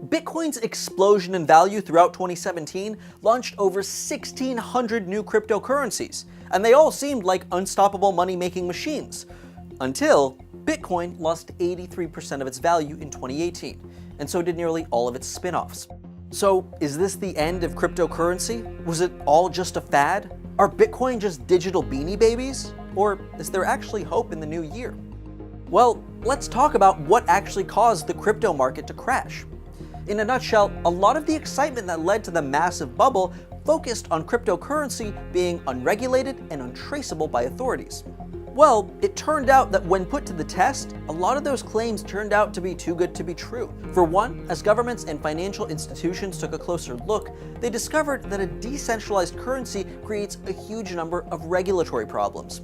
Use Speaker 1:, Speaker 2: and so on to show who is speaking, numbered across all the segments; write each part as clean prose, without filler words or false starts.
Speaker 1: Bitcoin's explosion in value throughout 2017 launched over 1,600 new cryptocurrencies, and they all seemed like unstoppable money-making machines. Until Bitcoin lost 83% of its value in 2018, and so did nearly all of its spin-offs. So, is this the end of cryptocurrency? Was it all just a fad? Are Bitcoin just digital beanie babies? Or is there actually hope in the new year? Well, let's talk about what actually caused the crypto market to crash. In a nutshell, a lot of the excitement that led to the massive bubble focused on cryptocurrency being unregulated and untraceable by authorities. Well, it turned out that when put to the test, a lot of those claims turned out to be too good to be true. For one, as governments and financial institutions took a closer look, they discovered that a decentralized currency creates a huge number of regulatory problems.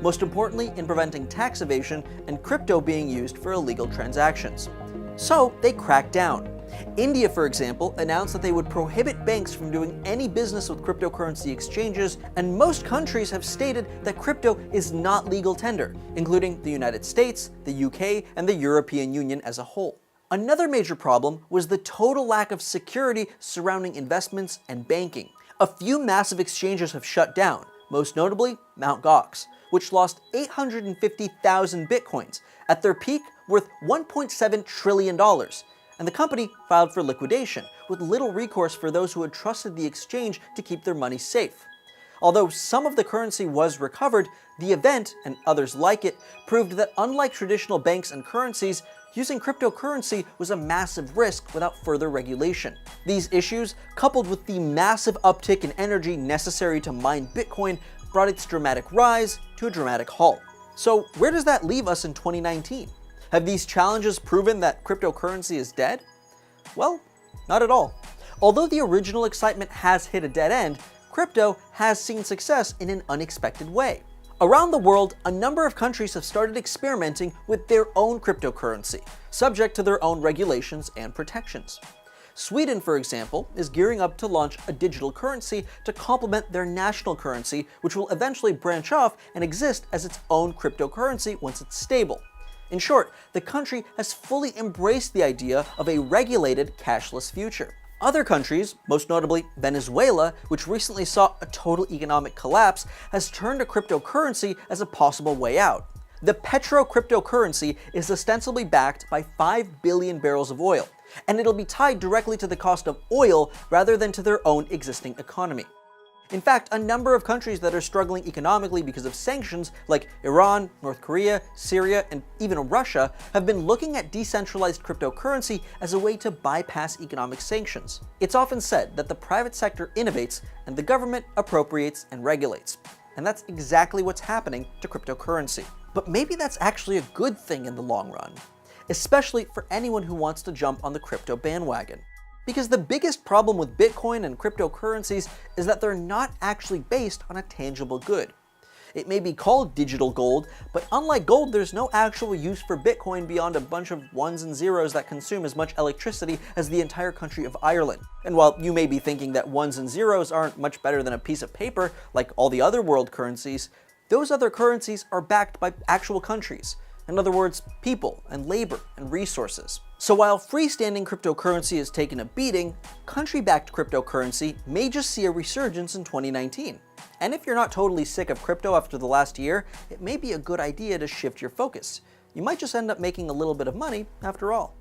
Speaker 1: Most importantly, in preventing tax evasion and crypto being used for illegal transactions. So they cracked down. India, for example, announced that they would prohibit banks from doing any business with cryptocurrency exchanges, and most countries have stated that crypto is not legal tender, including the United States, the UK, and the European Union as a whole. Another major problem was the total lack of security surrounding investments and banking. A few massive exchanges have shut down, most notably Mt. Gox, which lost 850,000 bitcoins, at their peak worth $1.7 trillion. And the company filed for liquidation, with little recourse for those who had trusted the exchange to keep their money safe. Although some of the currency was recovered, the event, and others like it, proved that unlike traditional banks and currencies, using cryptocurrency was a massive risk without further regulation. These issues, coupled with the massive uptick in energy necessary to mine Bitcoin, brought its dramatic rise to a dramatic halt. So where does that leave us in 2019? Have these challenges proven that cryptocurrency is dead? Well, not at all. Although the original excitement has hit a dead end, crypto has seen success in an unexpected way. Around the world, a number of countries have started experimenting with their own cryptocurrency, subject to their own regulations and protections. Sweden, for example, is gearing up to launch a digital currency to complement their national currency, which will eventually branch off and exist as its own cryptocurrency once it's stable. In short, the country has fully embraced the idea of a regulated cashless future. Other countries, most notably Venezuela, which recently saw a total economic collapse, has turned to cryptocurrency as a possible way out. The petro cryptocurrency is ostensibly backed by 5 billion barrels of oil, and it'll be tied directly to the cost of oil rather than to their own existing economy. In fact, a number of countries that are struggling economically because of sanctions, like Iran, North Korea, Syria, and even Russia, have been looking at decentralized cryptocurrency as a way to bypass economic sanctions. It's often said that the private sector innovates and the government appropriates and regulates. And that's exactly what's happening to cryptocurrency. But maybe that's actually a good thing in the long run, especially for anyone who wants to jump on the crypto bandwagon. Because the biggest problem with Bitcoin and cryptocurrencies is that they're not actually based on a tangible good. It may be called digital gold, but unlike gold, there's no actual use for Bitcoin beyond a bunch of ones and zeros that consume as much electricity as the entire country of Ireland. And while you may be thinking that ones and zeros aren't much better than a piece of paper, like all the other world currencies, those other currencies are backed by actual countries. In other words, people and labor and resources. So while freestanding cryptocurrency has taken a beating, country-backed cryptocurrency may just see a resurgence in 2019. And if you're not totally sick of crypto after the last year, it may be a good idea to shift your focus. You might just end up making a little bit of money after all.